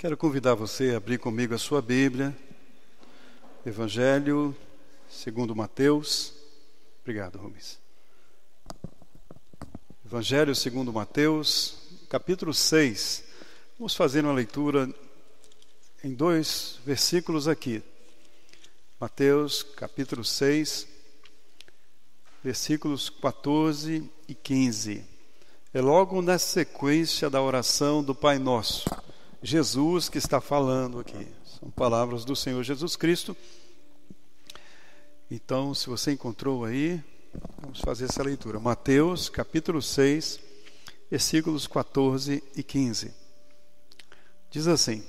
Quero convidar você a abrir comigo a sua Bíblia, Evangelho segundo Mateus. Obrigado, Rubens. Evangelho segundo Mateus, capítulo 6. Vamos fazer uma leitura em 2 versículos aqui. Mateus, capítulo 6, versículos 14 e 15. É logo na sequência da oração do Pai Nosso. Jesus que está falando aqui. São palavras do Senhor Jesus Cristo. Então, se você encontrou aí, vamos fazer essa leitura. Mateus, capítulo 6, versículos 14 e 15. Diz assim,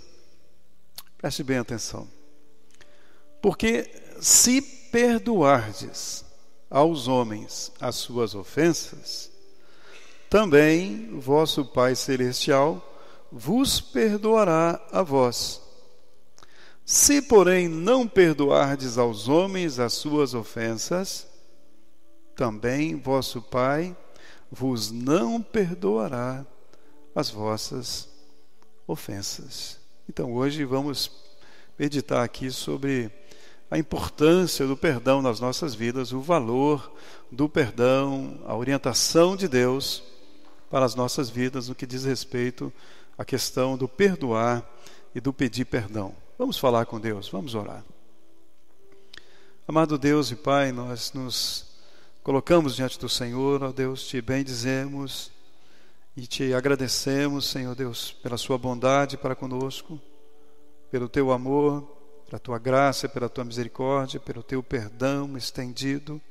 preste bem atenção. Porque se perdoardes aos homens as suas ofensas, também vosso Pai Celestial vos perdoará a vós. Se, porém, não perdoardes aos homens as suas ofensas, também vosso Pai vos não perdoará as vossas ofensas. Então, hoje vamos meditar aqui sobre a importância do perdão nas nossas vidas, o valor do perdão, a orientação de Deus para as nossas vidas no que diz respeito à questão do perdoar e do pedir perdão. Vamos falar com Deus, vamos orar. Amado Deus e Pai, nós nos colocamos diante do Senhor, ó Deus, te bendizemos e te agradecemos, Senhor Deus, pela sua bondade para conosco, pelo teu amor, pela tua graça, pela tua misericórdia, pelo teu perdão estendido,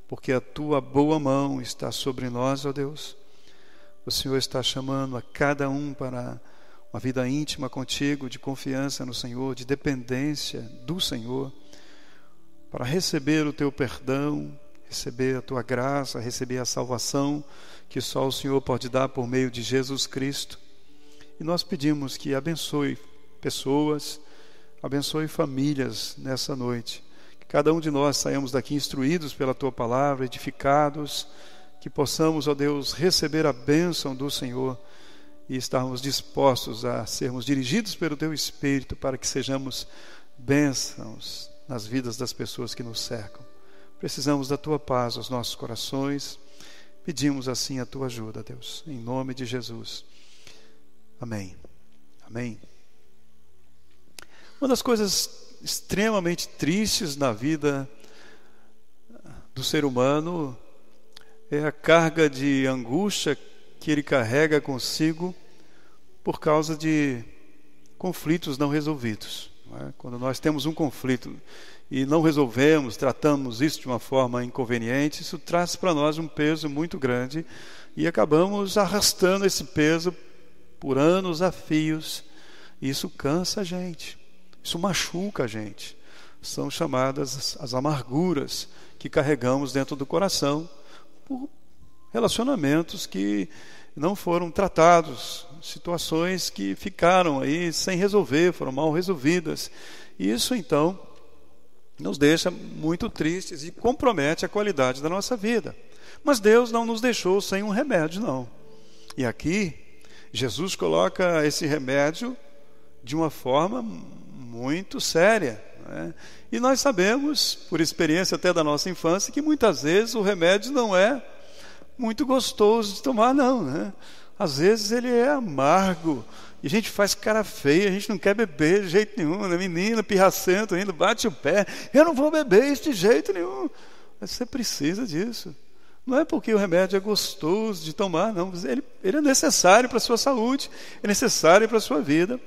porque a tua boa mão está sobre nós, ó Deus. O Senhor está chamando a cada um para uma vida íntima contigo, de confiança no Senhor, de dependência do Senhor, para receber o teu perdão, receber a tua graça, receber a salvação que só o Senhor pode dar por meio de Jesus Cristo. E nós pedimos que abençoe pessoas, abençoe famílias nessa noite. Que cada um de nós saímos daqui instruídos pela tua palavra, edificados, que possamos, ó Deus, receber a bênção do Senhor e estarmos dispostos a sermos dirigidos pelo teu Espírito para que sejamos bênçãos nas vidas das pessoas que nos cercam. Precisamos da tua paz aos nossos corações. Pedimos assim a tua ajuda, Deus, em nome de Jesus. Amém. Amém. Uma das coisas extremamente tristes na vida do ser humano é a carga de angústia que ele carrega consigo por causa de conflitos não resolvidos. Não é? Quando nós temos um conflito e não resolvemos, tratamos isso de uma forma inconveniente, isso traz para nós um peso muito grande e acabamos arrastando esse peso por anos a fios. E isso cansa a gente, isso machuca a gente. São chamadas as amarguras que carregamos dentro do coração por relacionamentos que não foram tratados, situações que ficaram aí sem resolver, foram mal resolvidas. E isso então nos deixa muito tristes e compromete a qualidade da nossa vida. Mas Deus não nos deixou sem um remédio, não. E aqui Jesus coloca esse remédio de uma forma muito séria, né? E nós sabemos, por experiência até da nossa infância, que muitas vezes o remédio não é muito gostoso de tomar, não, né? Às vezes ele é amargo e a gente faz cara feia, a gente não quer beber de jeito nenhum, né? Menina, pirracento ainda, bate o pé, eu não vou beber isso de jeito nenhum. Mas você precisa disso. Não é porque o remédio é gostoso de tomar, não. Ele é necessário para a sua saúde, é necessário para a sua vida.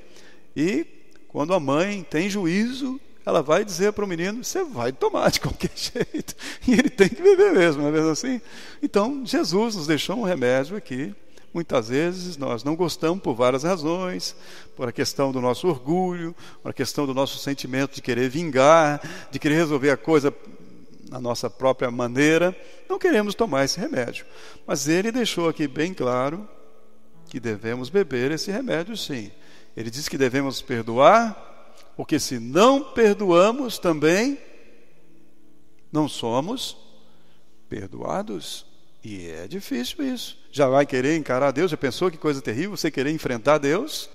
E quando a mãe tem juízo, ela vai dizer para o menino, você vai tomar de qualquer jeito. E ele tem que beber mesmo, não é mesmo assim? Então, Jesus nos deixou um remédio aqui. Muitas vezes nós não gostamos por várias razões, por a questão do nosso orgulho, por a questão do nosso sentimento de querer vingar, de querer resolver a coisa na nossa própria maneira. Não queremos tomar esse remédio. Mas ele deixou aqui bem claro que devemos beber esse remédio, sim. Ele diz que devemos perdoar, porque se não perdoamos também, não somos perdoados. E é difícil isso. Já vai querer encarar Deus? Já pensou que coisa terrível você querer enfrentar Deus?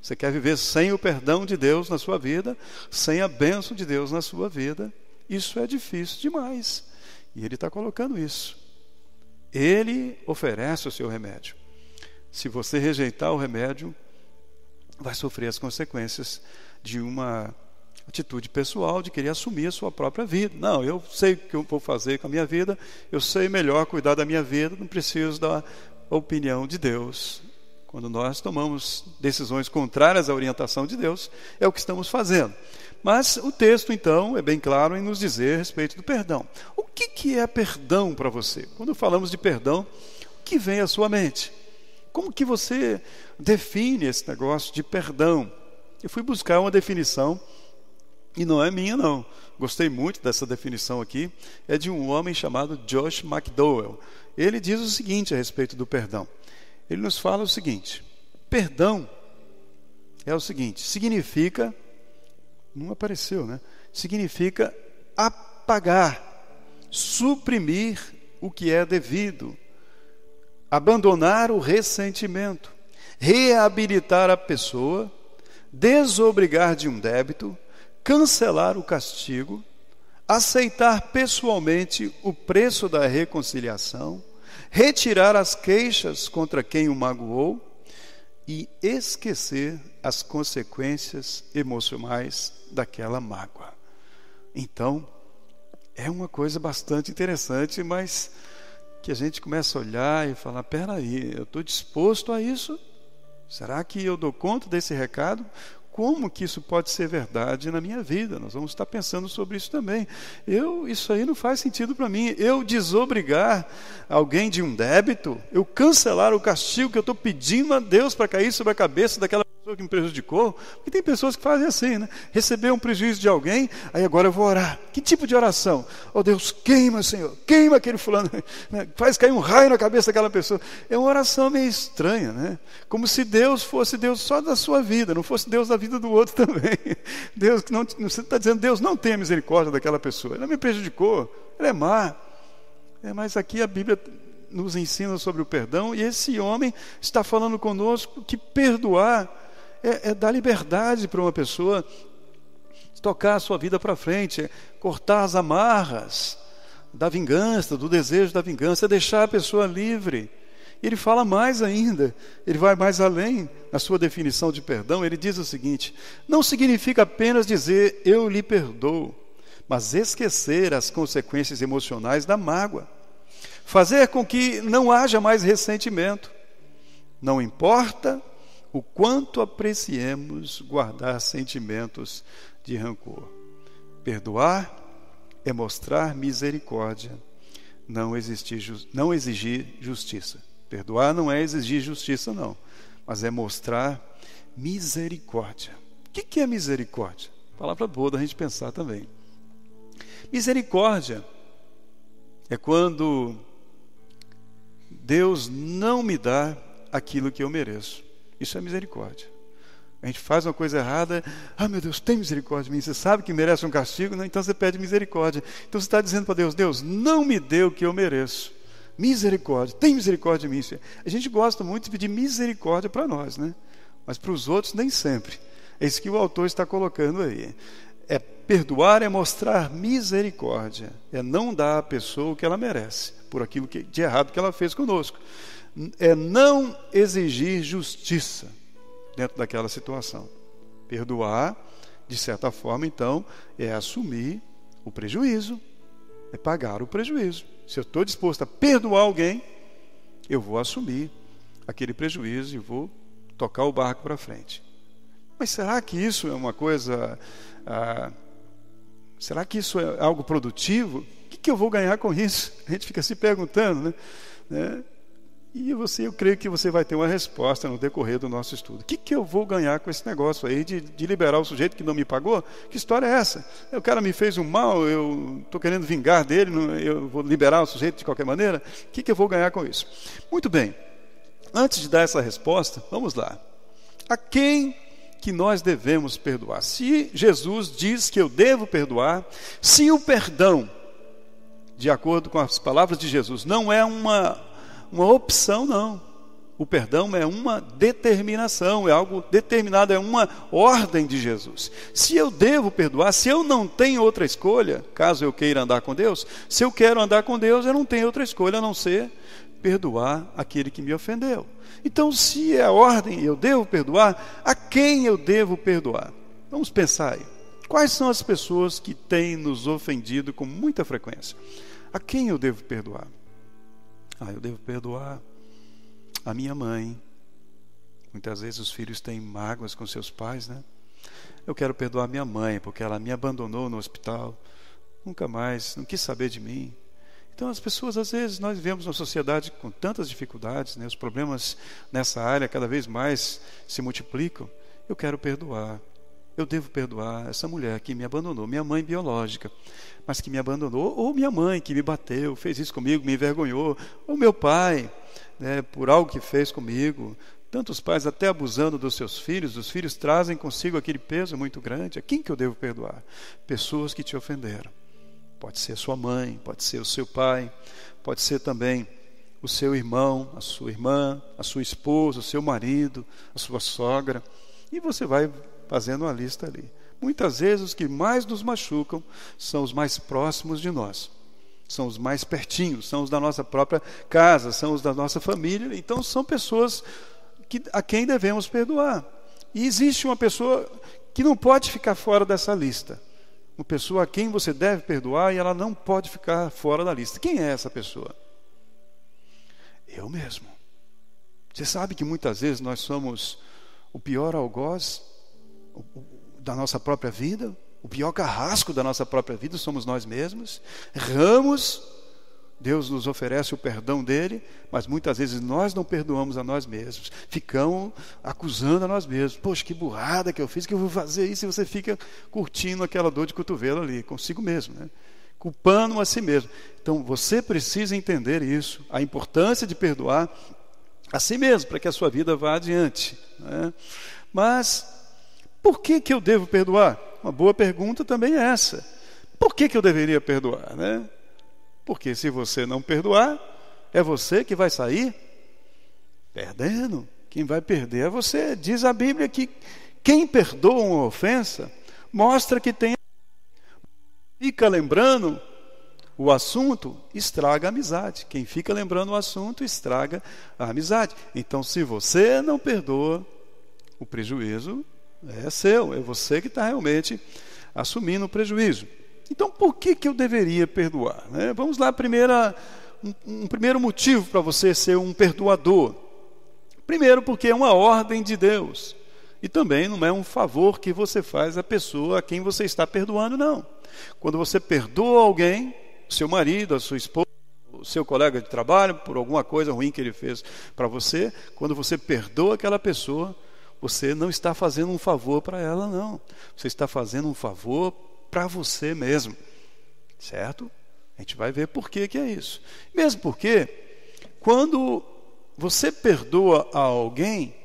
Você quer viver sem o perdão de Deus na sua vida, sem a bênção de Deus na sua vida? Isso é difícil demais. E Ele está colocando isso. Ele oferece o seu remédio. Se você rejeitar o remédio, vai sofrer as consequências de uma atitude pessoal, de querer assumir a sua própria vida. Não, eu sei o que eu vou fazer com a minha vida, eu sei melhor cuidar da minha vida, não preciso da opinião de Deus. Quando nós tomamos decisões contrárias à orientação de Deus, é o que estamos fazendo. Mas o texto, então, é bem claro em nos dizer a respeito do perdão. O que é perdão para você? Quando falamos de perdão, o que vem à sua mente? Como que você define esse negócio de perdão? Eu fui buscar uma definição, e não é minha não. Gostei muito dessa definição aqui. É de um homem chamado Josh McDowell. Ele diz o seguinte a respeito do perdão. Ele nos fala o seguinte: perdão é o seguinte, significa, não apareceu, né? Significa apagar, suprimir o que é devido, abandonar o ressentimento, reabilitar a pessoa, desobrigar de um débito, cancelar o castigo, aceitar pessoalmente o preço da reconciliação, retirar as queixas contra quem o magoou e esquecer as consequências emocionais daquela mágoa. Então, é uma coisa bastante interessante, mas que a gente começa a olhar e falar, peraí, eu estou disposto a isso? Será que eu dou conta desse recado? Como que isso pode ser verdade na minha vida? Nós vamos estar pensando sobre isso também. Isso aí não faz sentido para mim. Eu desobrigar alguém de um débito, eu cancelar o castigo que eu estou pedindo a Deus para cair sobre a cabeça daquela pessoa que me prejudicou. Porque tem pessoas que fazem assim, né? Receber um prejuízo de alguém, aí agora eu vou orar. Que tipo de oração? Oh Deus, queima, Senhor, queima aquele fulano, né? Faz cair um raio na cabeça daquela pessoa. É uma oração meio estranha, né? Como se Deus fosse Deus só da sua vida, não fosse Deus da vida do outro também. Deus não, você está dizendo, Deus não tenha misericórdia daquela pessoa. Ela me prejudicou, ela é má. Mas aqui a Bíblia nos ensina sobre o perdão, e esse homem está falando conosco que perdoar é dar liberdade para uma pessoa tocar a sua vida para frente, é cortar as amarras da vingança, do desejo da vingança, é deixar a pessoa livre. Ele fala mais ainda, ele vai mais além na sua definição de perdão. Ele diz o seguinte: não significa apenas dizer eu lhe perdoo, mas esquecer as consequências emocionais da mágoa, fazer com que não haja mais ressentimento. Não importa o quanto apreciemos guardar sentimentos de rancor. Perdoar é mostrar misericórdia, não exigir justiça. Perdoar não é exigir justiça, não, mas é mostrar misericórdia. O que é misericórdia? Palavra boa da gente pensar também. Misericórdia é quando Deus não me dá aquilo que eu mereço. Isso é misericórdia. A gente faz uma coisa errada, meu Deus, tem misericórdia de mim. Você sabe que merece um castigo, né? Então você pede misericórdia. Então você está dizendo para Deus, Deus, não me dê o que eu mereço. Misericórdia, tem misericórdia de mim. A gente gosta muito de pedir misericórdia para nós, né? Mas para os outros nem sempre. É isso que o autor está colocando aí. Perdoar é mostrar misericórdia, é não dar à pessoa o que ela merece, por aquilo de errado que ela fez conosco. É não exigir justiça dentro daquela situação. Perdoar, de certa forma, então, é assumir o prejuízo, é pagar o prejuízo. Se eu estou disposto a perdoar alguém, eu vou assumir aquele prejuízo e vou tocar o barco para frente. Mas será que isso é uma coisa... será que isso é algo produtivo? O que eu vou ganhar com isso? A gente fica se perguntando, né? E eu creio que você vai ter uma resposta no decorrer do nosso estudo. O que eu vou ganhar com esse negócio aí de liberar o sujeito que não me pagou? Que história é essa? O cara me fez um mal, eu estou querendo vingar dele, eu vou liberar o sujeito de qualquer maneira? O que eu vou ganhar com isso? Muito bem, antes de dar essa resposta, vamos lá. A quem que nós devemos perdoar? Se Jesus diz que eu devo perdoar, se o perdão, de acordo com as palavras de Jesus, não é uma opção, não. O perdão é uma determinação, é algo determinado, é uma ordem de Jesus. Se eu devo perdoar, se eu não tenho outra escolha, caso eu queira andar com Deus, se eu quero andar com Deus, eu não tenho outra escolha a não ser perdoar aquele que me ofendeu. Então, se é a ordem, eu devo perdoar, a quem eu devo perdoar? Vamos pensar aí. Quais são as pessoas que têm nos ofendido com muita frequência? A quem eu devo perdoar? Eu devo perdoar a minha mãe. Muitas vezes os filhos têm mágoas com seus pais, né? Eu quero perdoar minha mãe, porque ela me abandonou no hospital, nunca mais, não quis saber de mim. Então as pessoas, às vezes, nós vivemos uma sociedade com tantas dificuldades, né? Os problemas nessa área cada vez mais se multiplicam. Eu quero perdoar. Eu devo perdoar essa mulher que me abandonou, minha mãe biológica, mas que me abandonou, ou minha mãe que me bateu, fez isso comigo, me envergonhou, ou meu pai, né, por algo que fez comigo. Tantos pais até abusando dos seus filhos, os filhos trazem consigo aquele peso muito grande. A quem que eu devo perdoar? Pessoas que te ofenderam. Pode ser a sua mãe, pode ser o seu pai, pode ser também o seu irmão, a sua irmã, a sua esposa, o seu marido, a sua sogra. E você vai fazendo uma lista ali. Muitas vezes os que mais nos machucam são os mais próximos de nós. São os mais pertinhos, são os da nossa própria casa, são os da nossa família. Então são pessoas a quem devemos perdoar. E existe uma pessoa que não pode ficar fora dessa lista. Uma pessoa a quem você deve perdoar e ela não pode ficar fora da lista. Quem é essa pessoa? Eu mesmo. Você sabe que muitas vezes nós somos o pior algoz da nossa própria vida, o pior carrasco da nossa própria vida somos nós mesmos. Erramos, Deus nos oferece o perdão dele, mas muitas vezes nós não perdoamos a nós mesmos, ficamos acusando a nós mesmos. Poxa, que burrada que eu fiz, que eu vou fazer isso, e você fica curtindo aquela dor de cotovelo ali, consigo mesmo, né? Culpando a si mesmo. Então você precisa entender isso, a importância de perdoar a si mesmo, para que a sua vida vá adiante, né? Mas por que eu devo perdoar? Uma boa pergunta também é essa. Por que eu deveria perdoar, né? Porque se você não perdoar, é você que vai sair perdendo. Quem vai perder é você. Diz a Bíblia que quem perdoa uma ofensa mostra que tem. Fica lembrando o assunto, estraga a amizade. Quem fica lembrando o assunto, estraga a amizade. Então, se você não perdoa, o prejuízo é seu, é você que está realmente assumindo o prejuízo. Então, por que eu deveria perdoar, né? Vamos lá, um primeiro motivo para você ser um perdoador. Primeiro, porque é uma ordem de Deus. E também não é um favor que você faz à pessoa a quem você está perdoando, não. Quando você perdoa alguém, seu marido, a sua esposa, o seu colega de trabalho, por alguma coisa ruim que ele fez para você, quando você perdoa aquela pessoa, você não está fazendo um favor para ela, não. Você está fazendo um favor para você mesmo, certo? A gente vai ver por que é isso. Mesmo porque, quando você perdoa a alguém,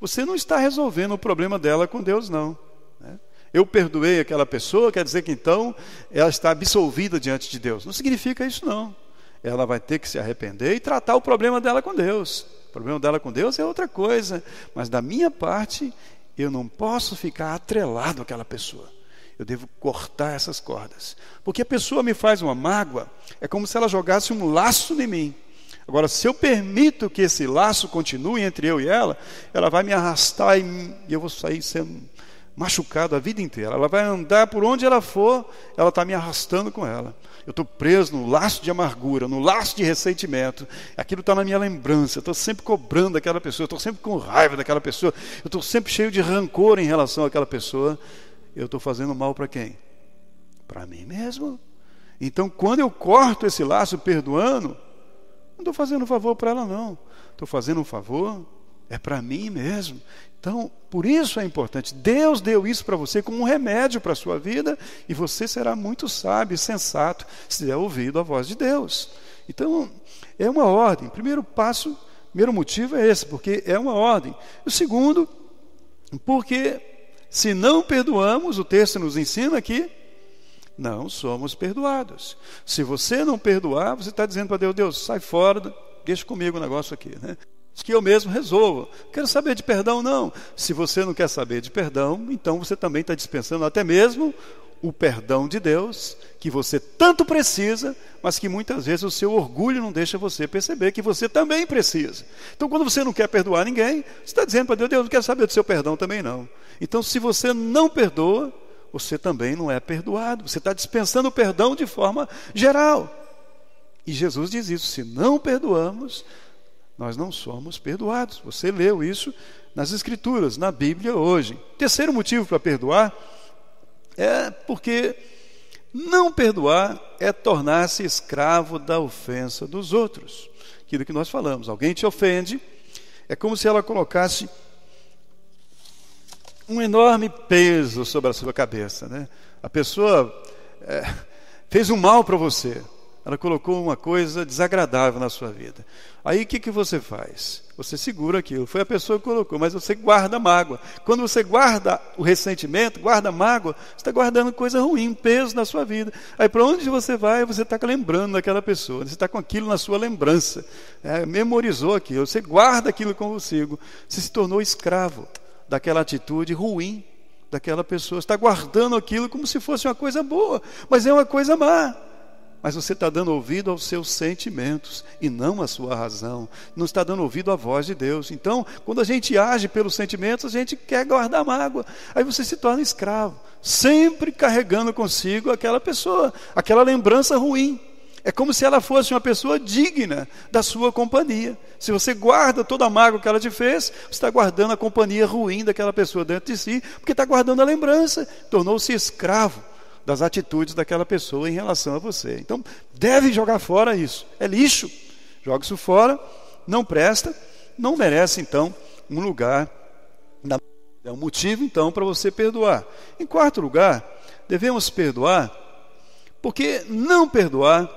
você não está resolvendo o problema dela com Deus, não, né? Eu perdoei aquela pessoa, quer dizer que então ela está absolvida diante de Deus. Não significa isso, não. Ela vai ter que se arrepender e tratar o problema dela com Deus. O problema dela com Deus é outra coisa. Mas da minha parte, eu não posso ficar atrelado àquela pessoa. Eu devo cortar essas cordas. Porque a pessoa me faz uma mágoa, é como se ela jogasse um laço em mim. Agora, se eu permito que esse laço continue entre eu e ela vai me arrastar e eu vou sair sendo machucado a vida inteira. Ela vai andar por onde ela for, ela está me arrastando com ela. Eu estou preso no laço de amargura, no laço de ressentimento. Aquilo está na minha lembrança. Eu estou sempre cobrando aquela pessoa, eu estou sempre com raiva daquela pessoa, eu estou sempre cheio de rancor em relação àquela pessoa. Eu estou fazendo mal para quem? Para mim mesmo. Então, quando eu corto esse laço perdoando, não estou fazendo um favor para ela, não. Estou fazendo um favor, é para mim mesmo. Então, por isso é importante. Deus deu isso para você como um remédio para a sua vida, e você será muito sábio e sensato se der ouvido à voz de Deus. Então, é uma ordem. Primeiro motivo é esse, porque é uma ordem. O segundo, porque se não perdoamos, o texto nos ensina que não somos perdoados. Se você não perdoar, você está dizendo para Deus, sai fora, deixa comigo o negócio aqui, né? que eu mesmo resolvo. Quero saber de perdão, não. Se você não quer saber de perdão, então você também está dispensando até mesmo o perdão de Deus, que você tanto precisa, mas que muitas vezes o seu orgulho não deixa você perceber que você também precisa. Então, quando você não quer perdoar ninguém, você está dizendo para Deus: Deus, não quero saber do seu perdão também não. Então, se você não perdoa, você também não é perdoado. Você está dispensando o perdão de forma geral. E Jesus diz isso: se não perdoamos, nós não somos perdoados. Você leu isso nas Escrituras, na Bíblia hoje. Terceiro motivo para perdoar é porque não perdoar é tornar-se escravo da ofensa dos outros. Aquilo que nós falamos: alguém te ofende, é como se ela colocasse um enorme peso sobre a sua cabeça, né? A pessoa fez um mal para você, ela colocou uma coisa desagradável na sua vida. Aí o que você faz? Você segura aquilo. Foi a pessoa que colocou, mas você guarda mágoa. Quando você guarda o ressentimento, guarda mágoa, você está guardando coisa ruim, peso na sua vida. Aí para onde você vai, você está lembrando daquela pessoa. Você está com aquilo na sua lembrança. Memorizou aquilo. Você guarda aquilo consigo. Você se tornou escravo daquela atitude ruim daquela pessoa. Você está guardando aquilo como se fosse uma coisa boa, mas é uma coisa má. Mas você está dando ouvido aos seus sentimentos e não à sua razão. Não está dando ouvido à voz de Deus. Então, quando a gente age pelos sentimentos, a gente quer guardar mágoa. Aí você se torna escravo, sempre carregando consigo aquela pessoa, aquela lembrança ruim. É como se ela fosse uma pessoa digna da sua companhia. Se você guarda toda a mágoa que ela te fez, você está guardando a companhia ruim daquela pessoa dentro de si, porque está guardando a lembrança. Tornou-se escravo das atitudes daquela pessoa em relação a você. Então, deve jogar fora isso. É lixo. Joga isso fora, não presta, não merece, então, um lugar. É um motivo, então, para você perdoar. Em quarto lugar, devemos perdoar, porque não perdoar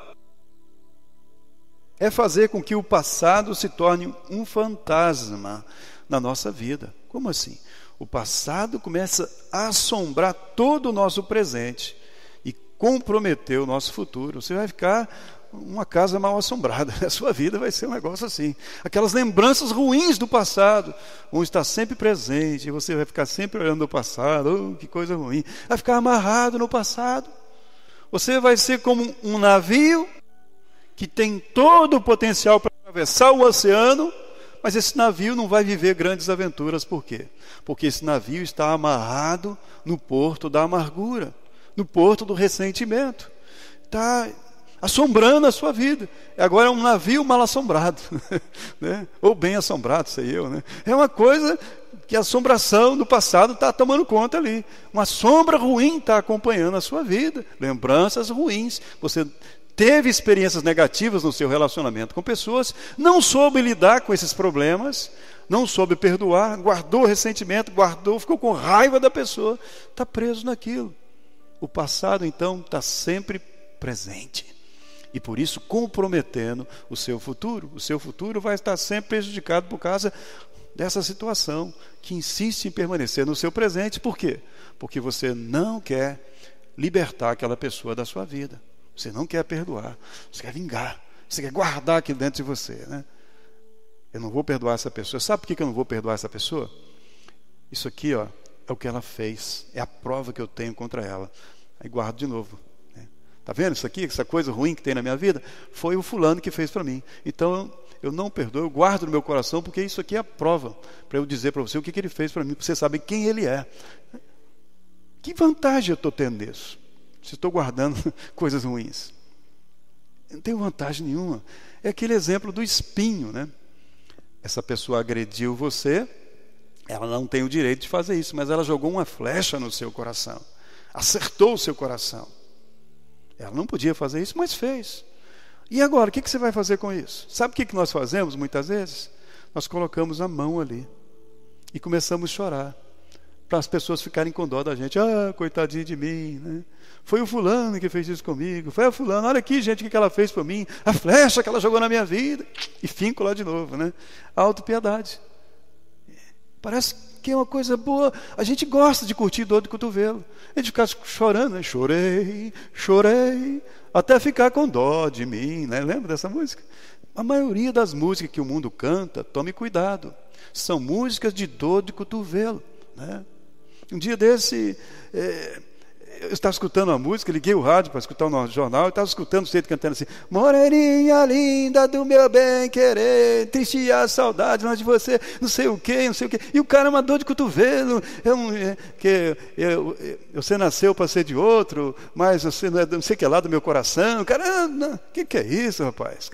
é fazer com que o passado se torne um fantasma na nossa vida. Como assim? O passado começa a assombrar todo o nosso presente e comprometer o nosso futuro. Você vai ficar uma casa mal assombrada. A sua vida vai ser um negócio assim. Aquelas lembranças ruins do passado vão estar sempre presentes. E você vai ficar sempre olhando o passado. Oh, que coisa ruim. Vai ficar amarrado no passado. Você vai ser como um navio que tem todo o potencial para atravessar o oceano, mas esse navio não vai viver grandes aventuras. Por quê? Porque esse navio está amarrado no porto da amargura, no porto do ressentimento. Está assombrando a sua vida. Agora é um navio mal assombrado, né? Ou bem assombrado, sei eu, né? É uma coisa que a assombração do passado está tomando conta ali. Uma sombra ruim está acompanhando a sua vida. Lembranças ruins. Você teve experiências negativas no seu relacionamento com pessoas, não soube lidar com esses problemas, não soube perdoar, guardou ressentimento, ficou com raiva da pessoa, está preso naquilo. O passado, então, está sempre presente. E por isso comprometendo o seu futuro. O seu futuro vai estar sempre prejudicado por causa dessa situação que insiste em permanecer no seu presente. Por quê? Porque você não quer libertar aquela pessoa da sua vida. Você não quer perdoar, você quer vingar, você quer guardar aquilo dentro de você, né? Eu não vou perdoar essa pessoa. Sabe por que eu não vou perdoar essa pessoa? Isso aqui, ó, é o que ela fez, é a prova que eu tenho contra ela. Aí guardo de novo. Está vendo isso aqui, essa coisa ruim que tem na minha vida? Foi o fulano que fez para mim. Então eu não perdoo, eu guardo no meu coração, porque isso aqui é a prova para eu dizer para você o que ele fez para mim, para você saber quem ele é. Que vantagem eu estou tendo nisso? Se estou guardando coisas ruins, não tem vantagem nenhuma. É aquele exemplo do espinho, né? Essa pessoa agrediu você, ela não tem o direito de fazer isso, mas ela jogou uma flecha no seu coração, acertou o seu coração. Ela não podia fazer isso, mas fez. E agora, o que você vai fazer com isso? Sabe o que nós fazemos muitas vezes? Nós colocamos a mão ali e começamos a chorar, para as pessoas ficarem com dó da gente. Ah, coitadinho de mim, né? Foi o fulano que fez isso comigo. Foi a fulano, olha aqui, gente, o que ela fez por mim. A flecha que ela jogou na minha vida. E finco lá de novo, né? Autopiedade. Parece que é uma coisa boa. A gente gosta de curtir dor de cotovelo. A gente fica chorando, né? Chorei, chorei, até ficar com dó de mim, né? Lembra dessa música? A maioria das músicas que o mundo canta, tome cuidado, são músicas de dor de cotovelo, né? Um dia desse, eu estava escutando uma música, liguei o rádio para escutar o jornal, eu estava escutando o sujeito cantando assim: moreninha linda do meu bem querer, triste a saudade, mas de você, não sei o quê. E o cara é uma dor de cotovelo, você nasceu para ser de outro, mas você não é não sei o que lá do meu coração. O cara, que é isso, rapaz?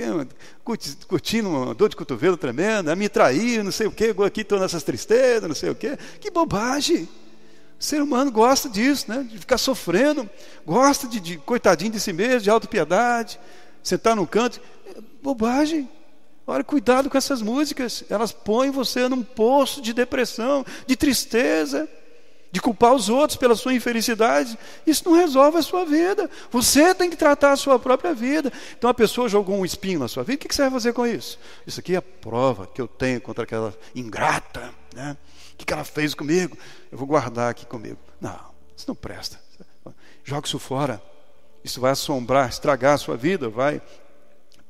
Curtindo uma dor de cotovelo tremenda, me trair, não sei o quê, aqui estou nessas tristezas, não sei o quê. Que bobagem! O ser humano gosta disso, né? De ficar sofrendo, gosta de coitadinho de si mesmo, de autopiedade, sentar num canto. Bobagem. Olha, cuidado com essas músicas. Elas põem você num poço de depressão, de tristeza, de culpar os outros pela sua infelicidade. Isso não resolve a sua vida. Você tem que tratar a sua própria vida. Então a pessoa jogou um espinho na sua vida. O que você vai fazer com isso? Isso aqui é a prova que eu tenho contra aquela ingrata, né? O que ela fez comigo? Eu vou guardar aqui comigo. Não, isso não presta. Joga isso fora. Isso vai assombrar, estragar a sua vida, vai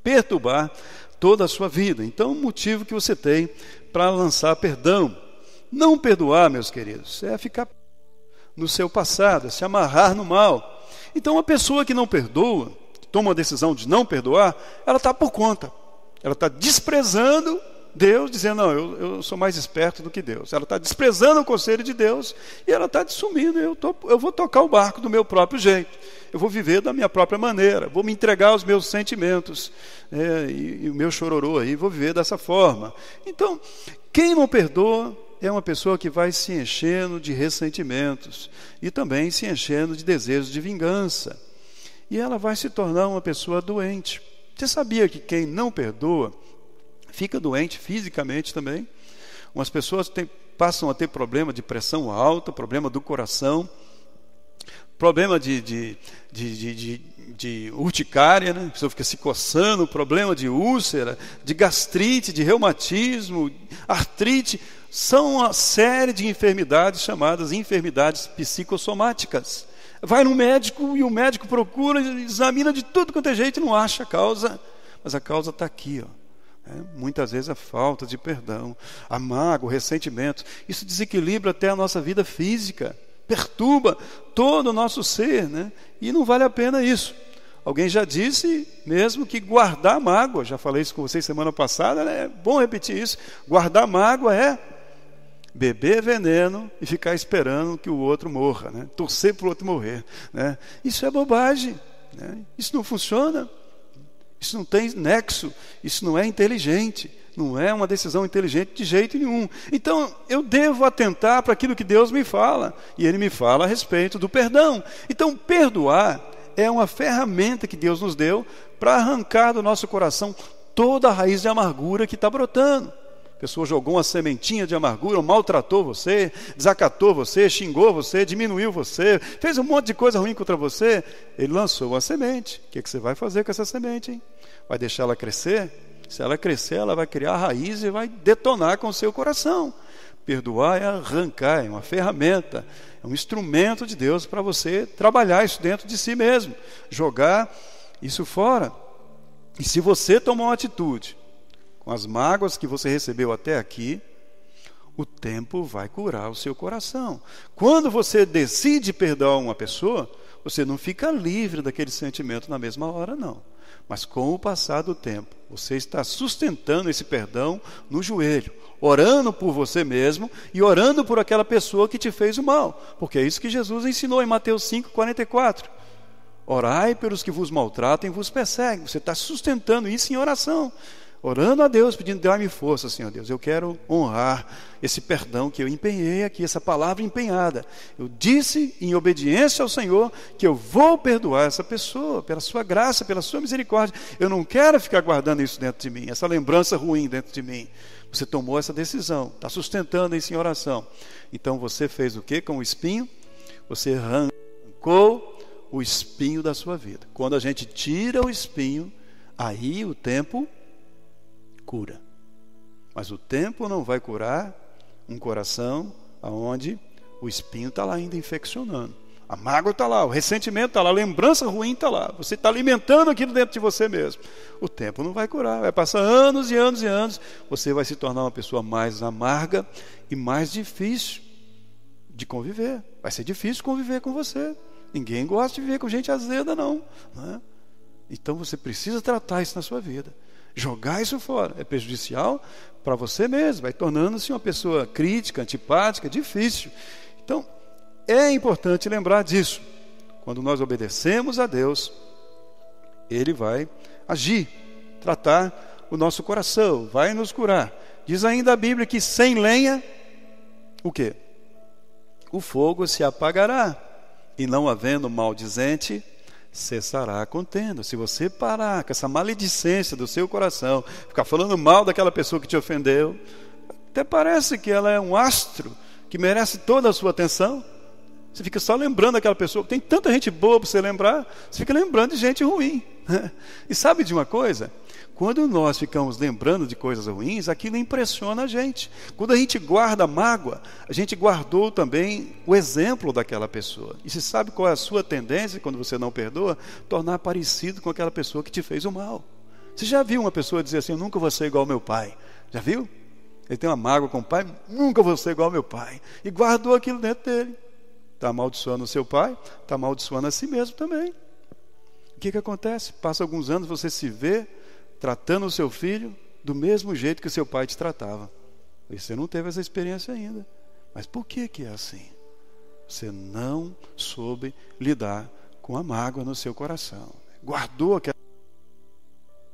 perturbar toda a sua vida. Então, o motivo que você tem para lançar perdão. Não perdoar, meus queridos, é ficar no seu passado, é se amarrar no mal. Então, uma pessoa que não perdoa, que toma a decisão de não perdoar, ela está por conta. Ela está desprezando Deus, dizendo: não, eu sou mais esperto do que Deus. Ela está desprezando o conselho de Deus e ela está sumindo. Eu vou tocar o barco do meu próprio jeito. Eu vou viver da minha própria maneira. Vou me entregar aos meus sentimentos. E o meu chororô aí, vou viver dessa forma. Então, quem não perdoa é uma pessoa que vai se enchendo de ressentimentos e também se enchendo de desejos de vingança. E ela vai se tornar uma pessoa doente. Você sabia que quem não perdoa fica doente fisicamente também? Umas pessoas passam a ter problema de pressão alta, problema do coração, problema de urticária, né? A pessoa fica se coçando, problema de úlcera, de gastrite, de reumatismo, artrite. São uma série de enfermidades chamadas enfermidades psicossomáticas. Vai no médico e o médico procura, examina de tudo quanto é jeito e não acha a causa. Mas a causa está aqui, ó. Muitas vezes a falta de perdão, a mágoa, o ressentimento. Isso desequilibra até a nossa vida física, perturba todo o nosso ser, né? E não vale a pena isso. Alguém já disse mesmo que guardar mágoa, já falei isso com vocês semana passada, né? É bom repetir isso. Guardar mágoa é beber veneno e ficar esperando que o outro morra, né? Torcer para o outro morrer, né? Isso é bobagem, né? Isso não funciona. Isso não tem nexo, isso não é inteligente, não é uma decisão inteligente de jeito nenhum. Então, eu devo atentar para aquilo que Deus me fala, e Ele me fala a respeito do perdão. Então, perdoar é uma ferramenta que Deus nos deu para arrancar do nosso coração toda a raiz de amargura que está brotando. A pessoa jogou uma sementinha de amargura, maltratou você, desacatou você, xingou você, diminuiu você, fez um monte de coisa ruim contra você. Ele lançou uma semente. O que você vai fazer com essa semente, hein? Vai deixar ela crescer? Se ela crescer, ela vai criar raiz e vai detonar com o seu coração. Perdoar é arrancar, é uma ferramenta, é um instrumento de Deus para você trabalhar isso dentro de si mesmo, jogar isso fora. E se você tomar uma atitude com as mágoas que você recebeu até aqui, o tempo vai curar o seu coração. Quando você decide perdoar uma pessoa, você não fica livre daquele sentimento na mesma hora, não. Mas com o passar do tempo, você está sustentando esse perdão no joelho, orando por você mesmo e orando por aquela pessoa que te fez o mal. Porque é isso que Jesus ensinou em Mateus 5,44. Orai pelos que vos maltratam e vos perseguem. Você está sustentando isso em oração. Orando a Deus, pedindo: dá-me força, Senhor Deus. Eu quero honrar esse perdão que eu empenhei aqui, essa palavra empenhada. Eu disse em obediência ao Senhor que eu vou perdoar essa pessoa, pela sua graça, pela sua misericórdia. Eu não quero ficar guardando isso dentro de mim, essa lembrança ruim dentro de mim. Você tomou essa decisão, está sustentando isso em oração. Então você fez o que com o espinho? Você arrancou o espinho da sua vida. Quando a gente tira o espinho, aí o tempo cura. Mas o tempo não vai curar um coração onde o espinho está lá ainda infeccionando. A mágoa está lá, o ressentimento está lá, a lembrança ruim está lá. Você está alimentando aquilo dentro de você mesmo. O tempo não vai curar, vai passar anos e anos e anos. Você vai se tornar uma pessoa mais amarga e mais difícil de conviver. Vai ser difícil conviver com você. Ninguém gosta de viver com gente azeda, não, né? Então você precisa tratar isso na sua vida. Jogar isso fora é prejudicial para você mesmo. Vai tornando-se uma pessoa crítica, antipática, difícil. Então, é importante lembrar disso. Quando nós obedecemos a Deus, Ele vai agir, tratar o nosso coração, vai nos curar. Diz ainda a Bíblia que sem lenha, o quê? O fogo se apagará, e não havendo maldizente, cessará a contenda. Se você parar com essa maledicência do seu coração, ficar falando mal daquela pessoa que te ofendeu, até parece que ela é um astro que merece toda a sua atenção. Você fica só lembrando daquela pessoa. Tem tanta gente boa para você lembrar, você fica lembrando de gente ruim. E sabe de uma coisa? Quando nós ficamos lembrando de coisas ruins, aquilo impressiona a gente. Quando a gente guarda mágoa, a gente guardou também o exemplo daquela pessoa. E você sabe qual é a sua tendência, quando você não perdoa? Tornar parecido com aquela pessoa que te fez o mal. Você já viu uma pessoa dizer assim: eu nunca vou ser igual ao meu pai? Já viu? Ele tem uma mágoa com o pai: nunca vou ser igual ao meu pai. E guardou aquilo dentro dele. Está amaldiçoando o seu pai, está amaldiçoando a si mesmo também. O que acontece? Passa alguns anos, você se vê tratando o seu filho do mesmo jeito que o seu pai te tratava. E você não teve essa experiência ainda. Mas por que é assim? Você não soube lidar com a mágoa no seu coração. Guardou aquela...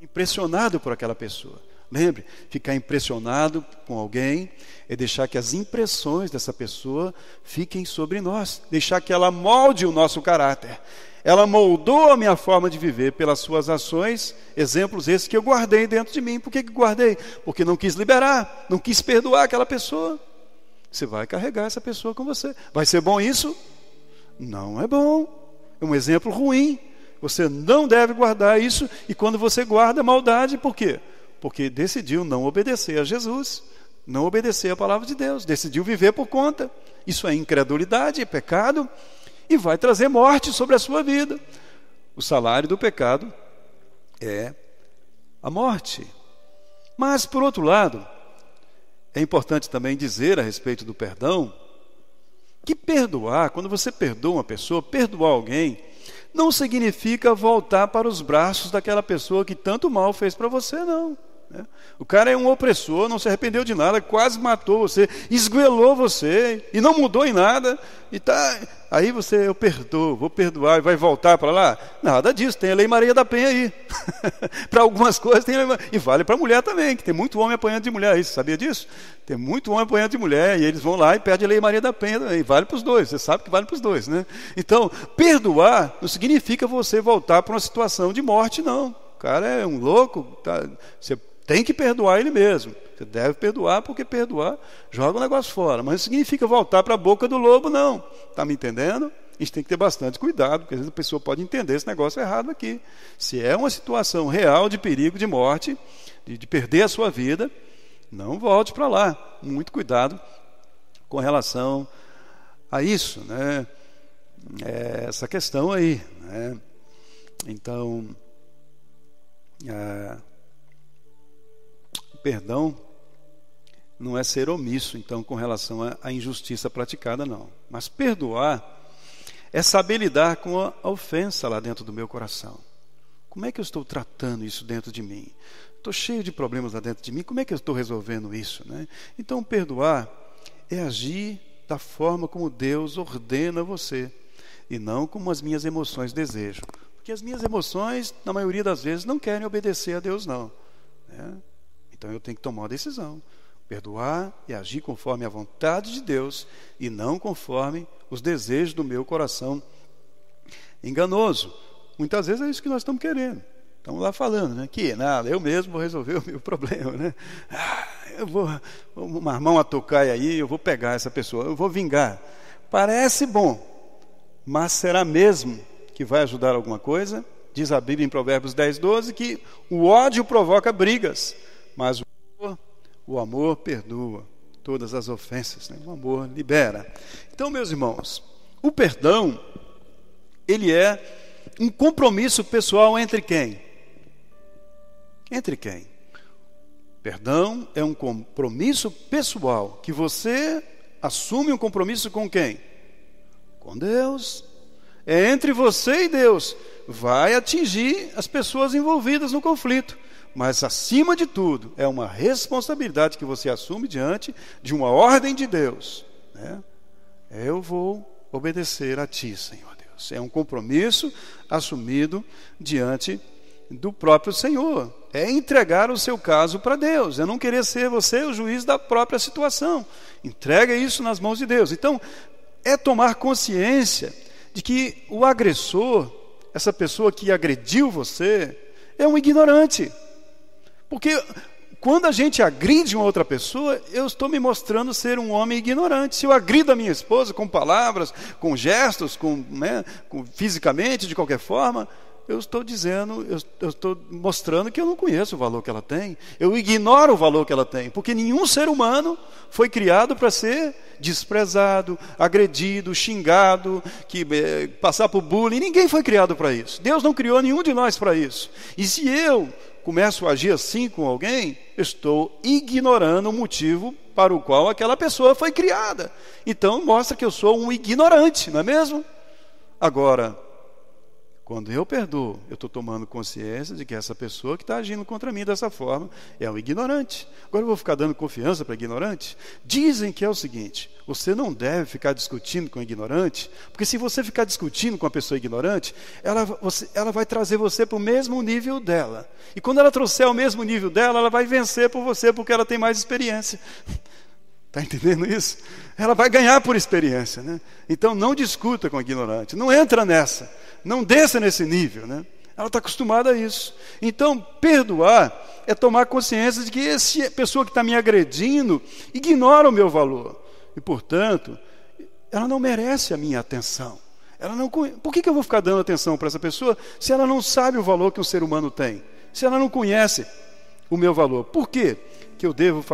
impressionado por aquela pessoa. Lembre, ficar impressionado com alguém é deixar que as impressões dessa pessoa fiquem sobre nós. Deixar que ela molde o nosso caráter. Ela moldou a minha forma de viver pelas suas ações, exemplos esses que eu guardei dentro de mim. Por que guardei? Porque não quis liberar, não quis perdoar aquela pessoa. Você vai carregar essa pessoa com você. Vai ser bom isso? Não é bom. É um exemplo ruim. Você não deve guardar isso. E quando você guarda, maldade, por quê? Porque decidiu não obedecer a Jesus, não obedecer a palavra de Deus, decidiu viver por conta. Isso é incredulidade, é pecado, e vai trazer morte sobre a sua vida. O salário do pecado é a morte. Mas, por outro lado, é importante também dizer a respeito do perdão, que perdoar, quando você perdoa uma pessoa, perdoar alguém, não significa voltar para os braços daquela pessoa que tanto mal fez para você, não. O cara é um opressor, não se arrependeu de nada, quase matou você, esgoelou você e não mudou em nada. E tá, aí você: eu perdoo, vou perdoar, e vai voltar para lá? Nada disso, tem a Lei Maria da Penha aí. Para algumas coisas tem a Lei... E vale para a mulher também, que tem muito homem apanhando de mulher aí, você sabia disso? Tem muito homem apanhando de mulher, e eles vão lá e pedem a Lei Maria da Penha também. E vale para os dois, você sabe que vale para os dois, né? Então, perdoar não significa você voltar para uma situação de morte, não. O cara é um louco, tá? Você tem que perdoar ele mesmo. Você deve perdoar, porque perdoar joga o negócio fora. Mas não significa voltar para a boca do lobo, não. Está me entendendo? A gente tem que ter bastante cuidado, porque às vezes a pessoa pode entender esse negócio errado aqui. Se é uma situação real de perigo de morte, de perder a sua vida, não volte para lá. Muito cuidado com relação a isso, né? Essa questão aí, né? Então, perdão não é ser omisso, então, com relação à injustiça praticada, não. Mas perdoar é saber lidar com a ofensa lá dentro do meu coração. Como é que eu estou tratando isso dentro de mim? Estou cheio de problemas lá dentro de mim, como é que eu estou resolvendo isso, né? Então, perdoar é agir da forma como Deus ordena você, e não como as minhas emoções desejam. Porque as minhas emoções, na maioria das vezes, não querem obedecer a Deus, não, né? Então eu tenho que tomar uma decisão. Perdoar e agir conforme a vontade de Deus e não conforme os desejos do meu coração enganoso. Muitas vezes é isso que nós estamos querendo. Estamos lá falando, né? Que nada, eu mesmo vou resolver o meu problema, né? Eu vou armar uma tocaia aí, eu vou pegar essa pessoa, eu vou vingar. Parece bom, mas será mesmo que vai ajudar alguma coisa? Diz a Bíblia em Provérbios 10:12 que o ódio provoca brigas, mas o amor perdoa todas as ofensas, né? O amor libera. Então, meus irmãos, o perdão ele é um compromisso pessoal entre quem? Entre quem? Perdão é um compromisso pessoal, que você assume um compromisso com quem? Com Deus. É entre você e Deus. Vai atingir as pessoas envolvidas no conflito. Mas, acima de tudo, é uma responsabilidade que você assume diante de uma ordem de Deus, né? Eu vou obedecer a Ti, Senhor Deus. É um compromisso assumido diante do próprio Senhor. É entregar o seu caso para Deus. É não querer ser você o juiz da própria situação. Entrega isso nas mãos de Deus. Então, é tomar consciência de que o agressor, essa pessoa que agrediu você, é um ignorante. Porque quando a gente agride uma outra pessoa, eu estou me mostrando ser um homem ignorante. Se eu agrido a minha esposa com palavras, com gestos, fisicamente, de qualquer forma, eu estou dizendo, eu estou mostrando que eu não conheço o valor que ela tem. Eu ignoro o valor que ela tem, porque nenhum ser humano foi criado para ser desprezado, agredido, xingado, passar por bullying. Ninguém foi criado para isso. Deus não criou nenhum de nós para isso. E se eu começo a agir assim com alguém, eu estou ignorando o motivo para o qual aquela pessoa foi criada. Então mostra que eu sou um ignorante, não é mesmo? Agora, quando eu perdoo, eu estou tomando consciência de que essa pessoa que está agindo contra mim dessa forma é um ignorante. Agora eu vou ficar dando confiança para ignorante? Dizem que é o seguinte: você não deve ficar discutindo com ignorante, porque se você ficar discutindo com a pessoa ignorante, ela vai trazer você para o mesmo nível dela. E quando ela trouxer ao mesmo nível dela, ela vai vencer por você, porque ela tem mais experiência. Está entendendo isso? Ela vai ganhar por experiência, né? Então não discuta com a ignorante, não entra nessa, não desça nesse nível, né? Ela está acostumada a isso. Então perdoar é tomar consciência de que essa pessoa que está me agredindo ignora o meu valor e, portanto, ela não merece a minha atenção. Por que eu vou ficar dando atenção para essa pessoa se ela não sabe o valor que um ser humano tem? Se ela não conhece o meu valor? Por que eu devo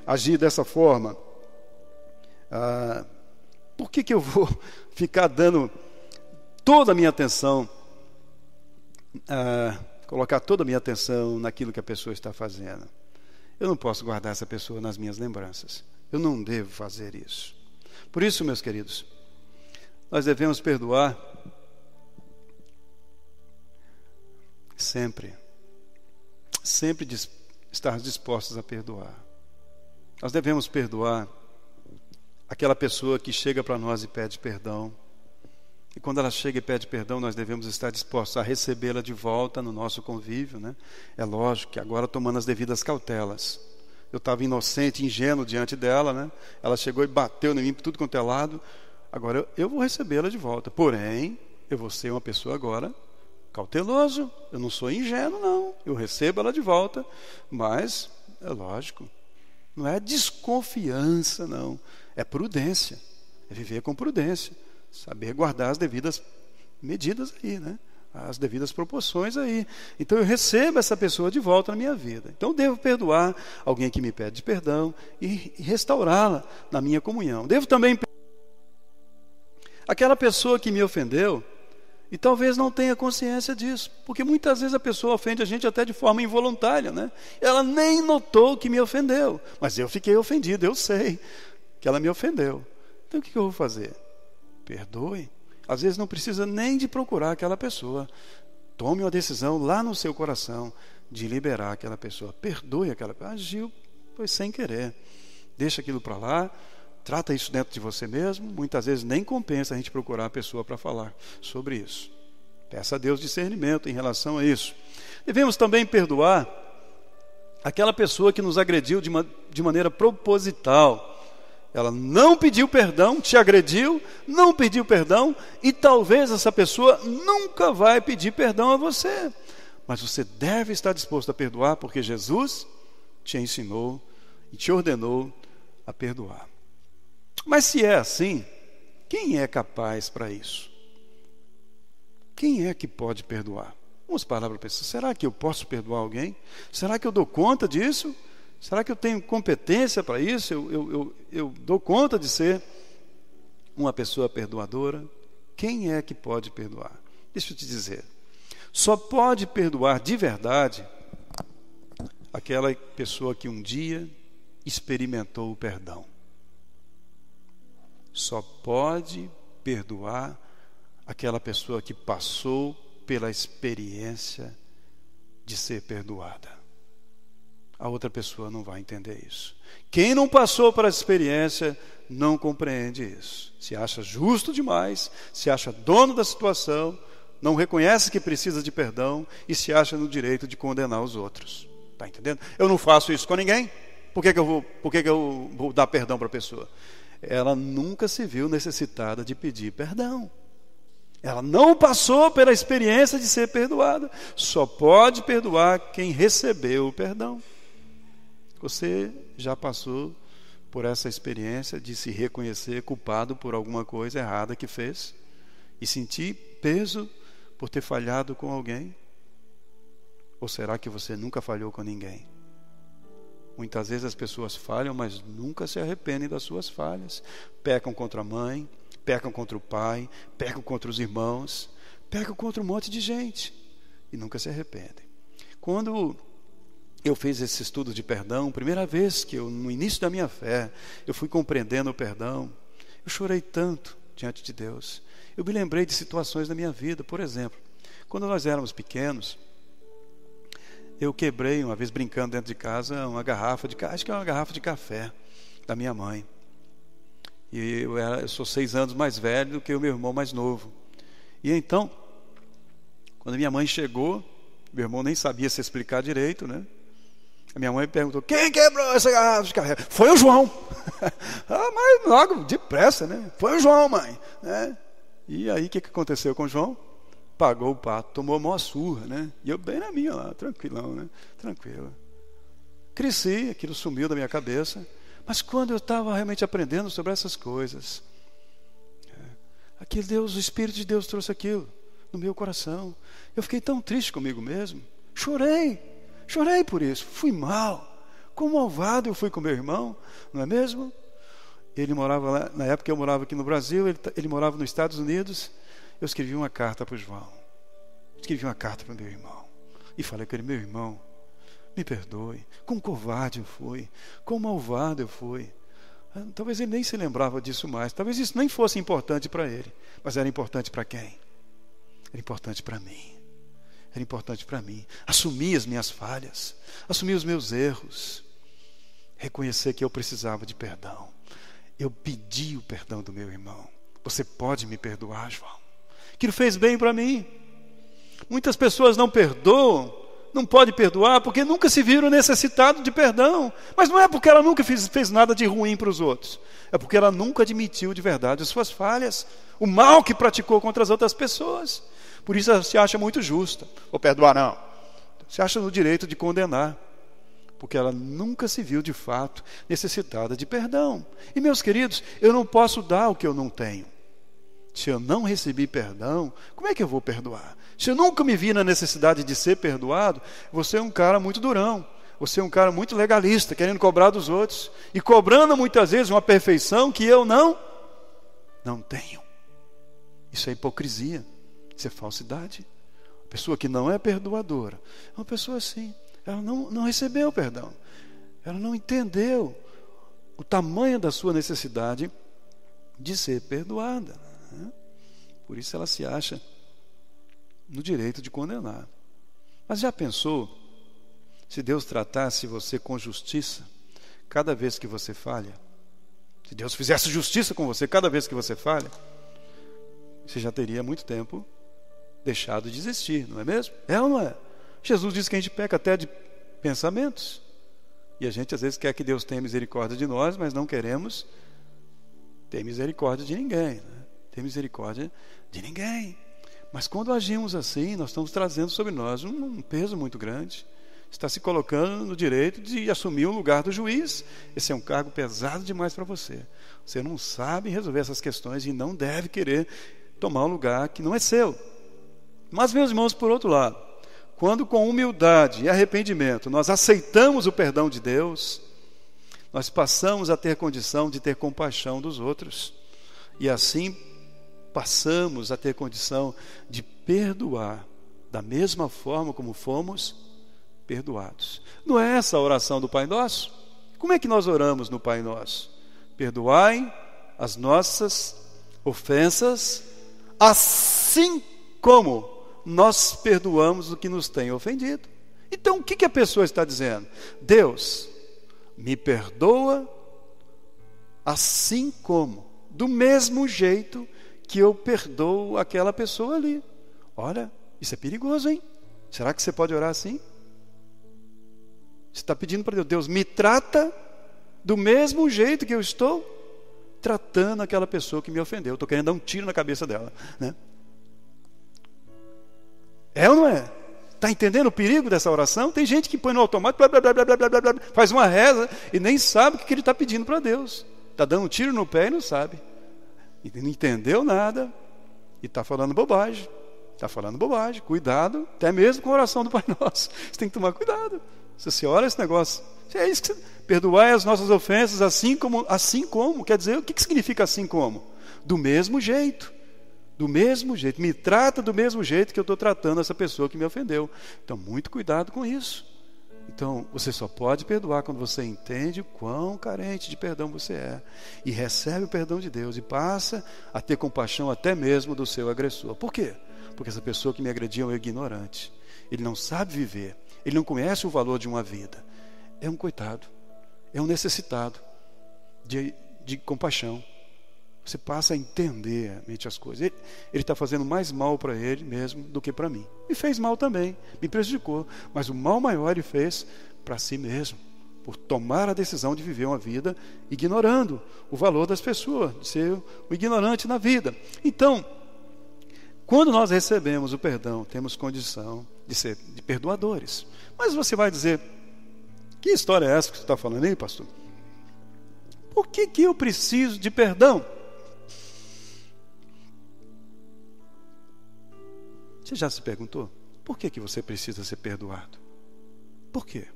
agir dessa forma? Por que eu vou ficar dando toda a minha atenção, colocar toda a minha atenção naquilo que a pessoa está fazendo? Eu não posso guardar essa pessoa nas minhas lembranças. Eu não devo fazer isso. Por isso, meus queridos, nós devemos perdoar sempre. Sempre estar dispostos a perdoar. Nós devemos perdoar aquela pessoa que chega para nós e pede perdão. E quando ela chega e pede perdão, nós devemos estar dispostos a recebê-la de volta no nosso convívio, né? É lógico que agora tomando as devidas cautelas. Eu estava inocente, ingênuo diante dela, né? Ela chegou e bateu em mim por tudo quanto é lado. Agora eu vou recebê-la de volta. Porém, eu vou ser uma pessoa agora cauteloso. Eu não sou ingênuo, não. Eu recebo ela de volta, mas é lógico, não é desconfiança, não. É prudência. É viver com prudência. Saber guardar as devidas medidas aí, né? As devidas proporções aí. Então eu recebo essa pessoa de volta na minha vida. Então eu devo perdoar alguém que me pede perdão e restaurá-la na minha comunhão. Devo também aquela pessoa que me ofendeu e talvez não tenha consciência disso, porque muitas vezes a pessoa ofende a gente até de forma involuntária, né? Ela nem notou que me ofendeu, mas eu fiquei ofendido, eu sei que ela me ofendeu. Então o que eu vou fazer? Perdoe. Às vezes não precisa nem de procurar aquela pessoa. Tome uma decisão lá no seu coração de liberar aquela pessoa. Perdoe aquela pessoa. Agiu, foi sem querer. Deixa aquilo para lá. Trata isso dentro de você mesmo. Muitas vezes nem compensa a gente procurar a pessoa para falar sobre isso. Peça a Deus discernimento em relação a isso. Devemos também perdoar aquela pessoa que nos agrediu de maneira proposital. Ela não pediu perdão, te agrediu, não pediu perdão, e talvez essa pessoa nunca vai pedir perdão a você. Mas você deve estar disposto a perdoar, porque Jesus te ensinou e te ordenou a perdoar. Mas se é assim, quem é capaz para isso? Quem é que pode perdoar? Vamos parar para pensar, será que eu posso perdoar alguém? Será que eu dou conta disso? Será que eu tenho competência para isso? Eu dou conta de ser uma pessoa perdoadora? Quem é que pode perdoar? Deixa eu te dizer. Só pode perdoar de verdade aquela pessoa que um dia experimentou o perdão. Só pode perdoar aquela pessoa que passou pela experiência de ser perdoada. A outra pessoa não vai entender isso. Quem não passou por essa experiência não compreende isso. Se acha justo demais, se acha dono da situação, não reconhece que precisa de perdão e se acha no direito de condenar os outros. Está entendendo? Eu não faço isso com ninguém. Por que eu vou dar perdão para a pessoa? Ela nunca se viu necessitada de pedir perdão. Ela não passou pela experiência de ser perdoada. Só pode perdoar quem recebeu o perdão. Você já passou por essa experiência de se reconhecer culpado por alguma coisa errada que fez e sentir peso por ter falhado com alguém? Ou será que você nunca falhou com ninguém? Muitas vezes as pessoas falham, mas nunca se arrependem das suas falhas. Pecam contra a mãe, pecam contra o pai, pecam contra os irmãos, pecam contra um monte de gente e nunca se arrependem. Quando eu fiz esse estudo de perdão, primeira vez que no início da minha fé, eu fui compreendendo o perdão, eu chorei tanto diante de Deus. Eu me lembrei de situações da minha vida. Por exemplo, quando nós éramos pequenos, eu quebrei uma vez brincando dentro de casa uma garrafa de, acho que é uma garrafa de café da minha mãe. E eu sou 6 anos mais velho do que o meu irmão mais novo. E então, quando minha mãe chegou, meu irmão nem sabia se explicar direito, né? A minha mãe perguntou: quem quebrou essa garrafa de café? Foi o João. Mas logo, depressa, né? Foi o João, mãe. Né? E aí o que aconteceu com o João? Pagou o pato, tomou a maior surra, né? E eu bem na minha lá, tranquilão, né? Tranquilo. Cresci, aquilo sumiu da minha cabeça. Mas quando eu estava realmente aprendendo sobre essas coisas, aquele Deus, o Espírito de Deus trouxe aquilo no meu coração. Eu fiquei tão triste comigo mesmo. Chorei por isso. Fui mal. Quão malvado eu fui com meu irmão, não é mesmo? Ele morava lá, na época eu morava aqui no Brasil, ele morava nos Estados Unidos. Eu escrevi uma carta para o João. Escrevi uma carta para o meu irmão. E falei com ele: meu irmão, me perdoe. Quão covarde eu fui. Quão malvado eu fui. Talvez ele nem se lembrava disso mais. Talvez isso nem fosse importante para ele. Mas era importante para quem? Era importante para mim. Era importante para mim. Assumir as minhas falhas. Assumir os meus erros. Reconhecer que eu precisava de perdão. Eu pedi o perdão do meu irmão. Você pode me perdoar, João? Aquilo fez bem para mim. Muitas pessoas não perdoam, não podem perdoar porque nunca se viram necessitados de perdão. Mas não é porque ela nunca fez nada de ruim para os outros. É porque ela nunca admitiu de verdade as suas falhas, o mal que praticou contra as outras pessoas. Por isso ela se acha muito justa. Vou perdoar não. Se acha no direito de condenar. Porque ela nunca se viu de fato necessitada de perdão. E meus queridos, eu não posso dar o que eu não tenho. Se eu não recebi perdão, como é que eu vou perdoar? Se eu nunca me vi na necessidade de ser perdoado, você é um cara muito durão. Você é um cara muito legalista, querendo cobrar dos outros. E cobrando muitas vezes uma perfeição que eu não tenho. Isso é hipocrisia. Isso é falsidade. A pessoa que não é perdoadora é uma pessoa assim. Ela não recebeu perdão. Ela não entendeu o tamanho da sua necessidade de ser perdoada. Por isso ela se acha no direito de condenar. Mas já pensou se Deus tratasse você com justiça cada vez que você falha? Se Deus fizesse justiça com você cada vez que você falha, você já teria há muito tempo deixado de existir, não é mesmo? É ou não é? Jesus diz que a gente peca até de pensamentos. E a gente às vezes quer que Deus tenha misericórdia de nós, mas não queremos ter misericórdia de ninguém, né? Ter misericórdia de ninguém. Mas quando agimos assim, nós estamos trazendo sobre nós um peso muito grande. Está se colocando no direito de assumir o lugar do juiz. Esse é um cargo pesado demais para você. Você não sabe resolver essas questões e não deve querer tomar um lugar que não é seu. Mas, meus irmãos, por outro lado, quando com humildade e arrependimento nós aceitamos o perdão de Deus, nós passamos a ter condição de ter compaixão dos outros. E assim passamos a ter condição de perdoar da mesma forma como fomos perdoados. Não é essa a oração do Pai Nosso? Como é que nós oramos no Pai Nosso? Perdoai as nossas ofensas, assim como nós perdoamos o que nos tem ofendido. Então, o que a pessoa está dizendo? Deus, me perdoa assim como, do mesmo jeito que eu perdoo aquela pessoa ali. Olha, isso é perigoso, hein? Será que você pode orar assim? Você está pedindo para Deus, Deus, me trata do mesmo jeito que eu estou tratando aquela pessoa que me ofendeu. Estou querendo dar um tiro na cabeça dela, né? É ou não é? Está entendendo o perigo dessa oração? Tem gente que põe no automático, blá, blá, blá, blá, blá, blá, blá, faz uma reza e nem sabe o que ele está pedindo para Deus. Está dando um tiro no pé e não sabe. E não entendeu nada e está falando bobagem. Está falando bobagem. Cuidado, até mesmo com a oração do Pai Nosso. Você tem que tomar cuidado. Se você ora esse negócio, é isso que você... Perdoai as nossas ofensas assim como, quer dizer, o que significa assim como? Do mesmo jeito. Do mesmo jeito, me trata do mesmo jeito que eu estou tratando essa pessoa que me ofendeu. Então, muito cuidado com isso. Então, você só pode perdoar quando você entende o quão carente de perdão você é. E recebe o perdão de Deus e passa a ter compaixão até mesmo do seu agressor. Por quê? Porque essa pessoa que me agrediu é um ignorante. Ele não sabe viver. Ele não conhece o valor de uma vida. É um coitado. É um necessitado de compaixão. Você passa a entender realmente as coisas. Ele está fazendo mais mal para ele mesmo do que para mim. Me fez mal também, me prejudicou. Mas o mal maior ele fez para si mesmo, por tomar a decisão de viver uma vida ignorando o valor das pessoas, de ser o ignorante na vida. Então, quando nós recebemos o perdão, temos condição de ser de perdoadores. Mas você vai dizer, que história é essa que você está falando aí, pastor? Por que eu preciso de perdão? Você já se perguntou? Por que você precisa ser perdoado? Por quê?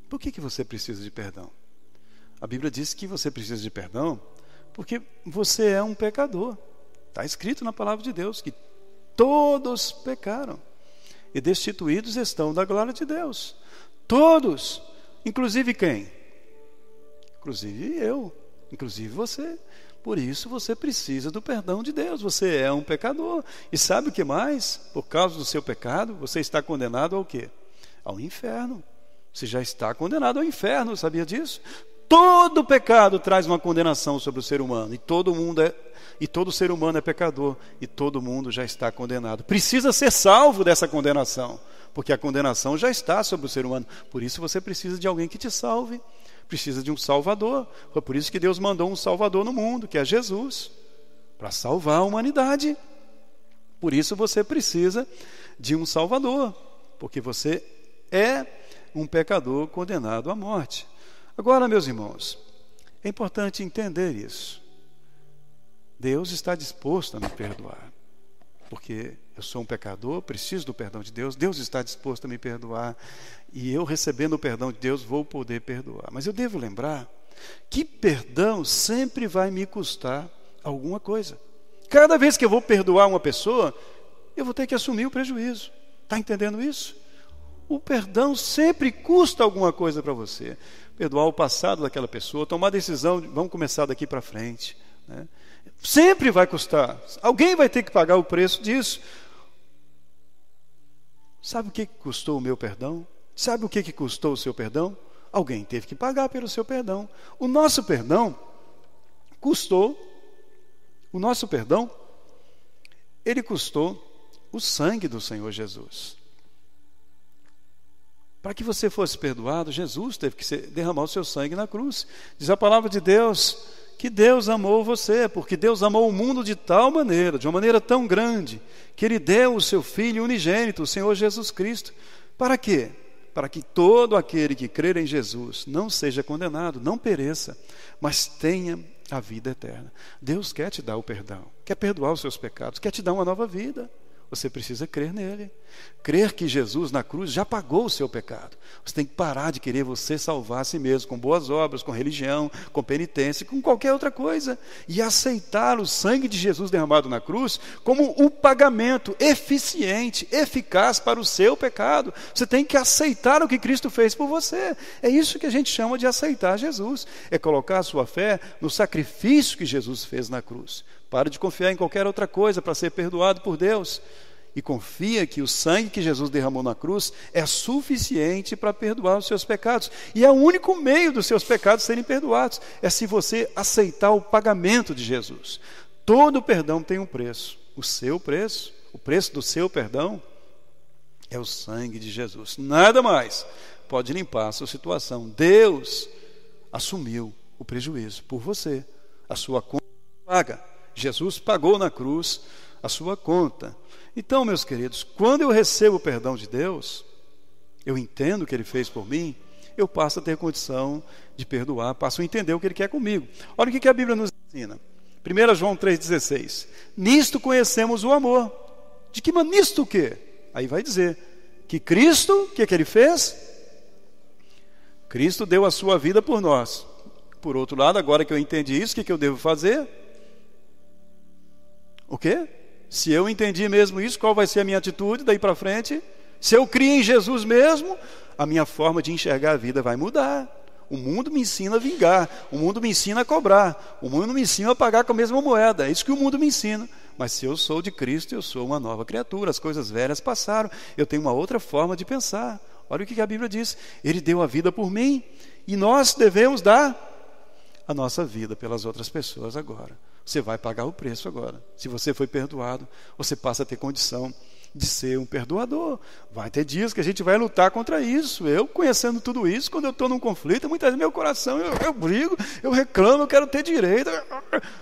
Por que você precisa de perdão? A Bíblia diz que você precisa de perdão porque você é um pecador. Está escrito na palavra de Deus que todos pecaram e destituídos estão da glória de Deus. Todos. Inclusive quem? Inclusive eu. Inclusive você. Por isso você precisa do perdão de Deus. Você é um pecador. E sabe o que mais? Por causa do seu pecado, você está condenado ao quê? Ao inferno. Você já está condenado ao inferno, sabia disso? Todo pecado traz uma condenação sobre o ser humano. E todo ser humano é pecador. E todo mundo já está condenado. Precisa ser salvo dessa condenação. Porque a condenação já está sobre o ser humano. Por isso você precisa de alguém que te salve. Precisa de um Salvador. Foi por isso que Deus mandou um Salvador no mundo, que é Jesus, para salvar a humanidade. Por isso você precisa de um Salvador, porque você é um pecador condenado à morte. Agora, meus irmãos, é importante entender isso. Deus está disposto a me perdoar, porque eu sou um pecador, preciso do perdão de Deus. Deus está disposto a me perdoar. E eu, recebendo o perdão de Deus, vou poder perdoar. Mas eu devo lembrar que perdão sempre vai me custar alguma coisa. Cada vez que eu vou perdoar uma pessoa, eu vou ter que assumir o prejuízo. Está entendendo isso? O perdão sempre custa alguma coisa para você. Perdoar o passado daquela pessoa, tomar a decisão, vamos começar daqui para frente, né? Sempre vai custar. Alguém vai ter que pagar o preço disso. Sabe o que custou o meu perdão? Sabe o que custou o seu perdão? Alguém teve que pagar pelo seu perdão. O nosso perdão custou, ele custou o sangue do Senhor Jesus. Para que você fosse perdoado, Jesus teve que derramar o seu sangue na cruz. Diz a palavra de Deus que Deus amou você, porque Deus amou o mundo de tal maneira, de uma maneira tão grande, que Ele deu o seu Filho unigênito, o Senhor Jesus Cristo. Para quê? Para que todo aquele que crer em Jesus não seja condenado, não pereça, mas tenha a vida eterna. Deus quer te dar o perdão, quer perdoar os seus pecados, quer te dar uma nova vida. Você precisa crer nele. Crer que Jesus na cruz já pagou o seu pecado. Você tem que parar de querer você salvar a si mesmo com boas obras, com religião, com penitência, com qualquer outra coisa. E aceitar o sangue de Jesus derramado na cruz como o pagamento eficiente, eficaz para o seu pecado. Você tem que aceitar o que Cristo fez por você. É isso que a gente chama de aceitar Jesus. É colocar a sua fé no sacrifício que Jesus fez na cruz. Para de confiar em qualquer outra coisa para ser perdoado por Deus. E confia que o sangue que Jesus derramou na cruz é suficiente para perdoar os seus pecados. E é o único meio dos seus pecados serem perdoados. É se você aceitar o pagamento de Jesus. Todo perdão tem um preço. O seu preço, o preço do seu perdão, é o sangue de Jesus. Nada mais pode limpar a sua situação. Deus assumiu o prejuízo por você. A sua conta paga. Jesus pagou na cruz a sua conta. Então, meus queridos, quando eu recebo o perdão de Deus, eu entendo o que Ele fez por mim, eu passo a ter condição de perdoar, passo a entender o que Ele quer comigo. Olha o que a Bíblia nos ensina. 1 João 3,16. Nisto conhecemos o amor. De que maneira? Nisto o quê? Aí vai dizer que Cristo, o que Ele fez? Cristo deu a sua vida por nós. Por outro lado, agora que eu entendi isso, o que eu devo fazer? O quê? Se eu entendi mesmo isso, qual vai ser a minha atitude daí para frente? Se eu criei em Jesus mesmo, a minha forma de enxergar a vida vai mudar. O mundo me ensina a vingar, o mundo me ensina a cobrar, o mundo me ensina a pagar com a mesma moeda. É isso que o mundo me ensina. Mas se eu sou de Cristo, eu sou uma nova criatura. As coisas velhas passaram, eu tenho uma outra forma de pensar. Olha o que a Bíblia diz. Ele deu a vida por mim e nós devemos dar a nossa vida pelas outras pessoas agora. Você vai pagar o preço agora. Se você foi perdoado, você passa a ter condição de ser um perdoador. Vai ter dias que a gente vai lutar contra isso. Eu, conhecendo tudo isso, quando eu estou num conflito, muitas vezes meu coração, eu brigo, eu reclamo, eu quero ter direito.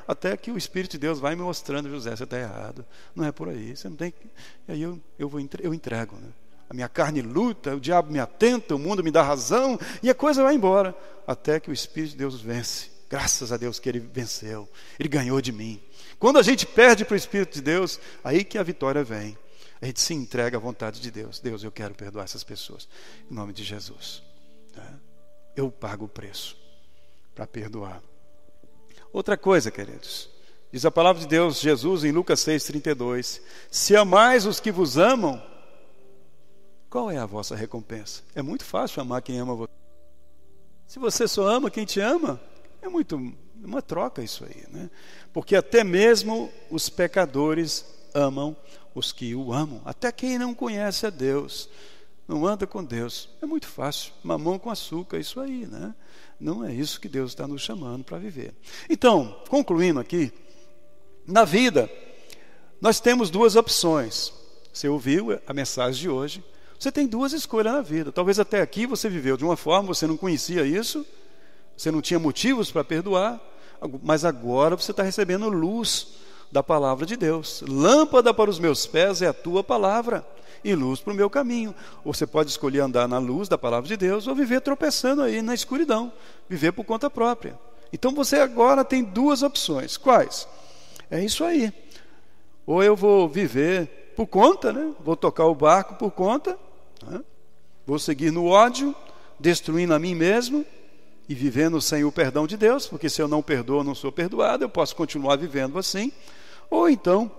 Até que o Espírito de Deus vai me mostrando, José, você está errado. Não é por aí. Você não tem que... E aí eu entrego, né? A minha carne luta, o diabo me atenta, o mundo me dá razão, e a coisa vai embora. Até que o Espírito de Deus vence. Graças a Deus que Ele venceu. Ele ganhou de mim. Quando a gente perde para o Espírito de Deus, aí que a vitória vem. A gente se entrega à vontade de Deus. Deus, eu quero perdoar essas pessoas. Em nome de Jesus. Eu pago o preço para perdoar. Outra coisa, queridos. Diz a palavra de Deus, Jesus, em Lucas 6,32. Se amais os que vos amam, qual é a vossa recompensa? É muito fácil amar quem ama você. Se você só ama quem te ama, é uma troca isso aí, né? Porque até mesmo os pecadores amam os que o amam. Até quem não conhece a Deus, não anda com Deus. É muito fácil, mamão com açúcar, isso aí, né? Não é isso que Deus está nos chamando para viver. Então, concluindo aqui, na vida, nós temos duas opções. Você ouviu a mensagem de hoje? Você tem duas escolhas na vida. Talvez até aqui você viveu de uma forma, você não conhecia isso, você não tinha motivos para perdoar, mas agora você está recebendo luz da palavra de Deus. Lâmpada para os meus pés é a tua palavra e luz para o meu caminho. Ou você pode escolher andar na luz da palavra de Deus ou viver tropeçando aí na escuridão, viver por conta própria. Então você agora tem duas opções. Quais? É isso aí. Ou eu vou viver por conta, né? Vou tocar o barco por conta, né? Vou seguir no ódio, destruindo a mim mesmo, e vivendo sem o perdão de Deus, porque se eu não perdoo, eu não sou perdoado, eu posso continuar vivendo assim. Ou então,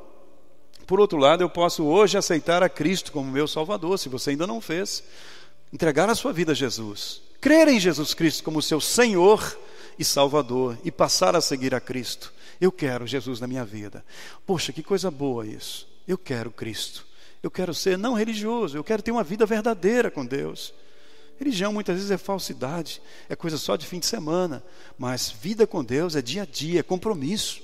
por outro lado, eu posso hoje aceitar a Cristo como meu Salvador, se você ainda não fez, entregar a sua vida a Jesus, crer em Jesus Cristo como seu Senhor e Salvador, e passar a seguir a Cristo. Eu quero Jesus na minha vida. Poxa, que coisa boa isso. Eu quero Cristo. Eu quero ser não religioso, eu quero ter uma vida verdadeira com Deus. Religião muitas vezes é falsidade, é coisa só de fim de semana, mas vida com Deus é dia a dia, é compromisso,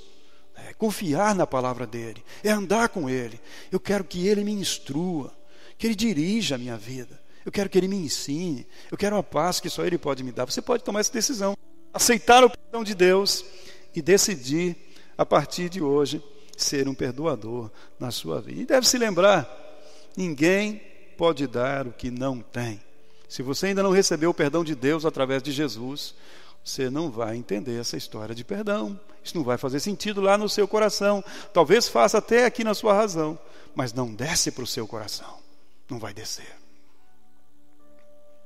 é confiar na palavra dEle, é andar com Ele. Eu quero que Ele me instrua, que Ele dirija a minha vida, eu quero que Ele me ensine, eu quero a paz que só Ele pode me dar. Você pode tomar essa decisão, aceitar o perdão de Deus e decidir a partir de hoje ser um perdoador na sua vida. E deve se lembrar, ninguém pode dar o que não tem. Se você ainda não recebeu o perdão de Deus através de Jesus, você não vai entender essa história de perdão. Isso não vai fazer sentido lá no seu coração. Talvez faça até aqui na sua razão, mas não desce para o seu coração. Não vai descer.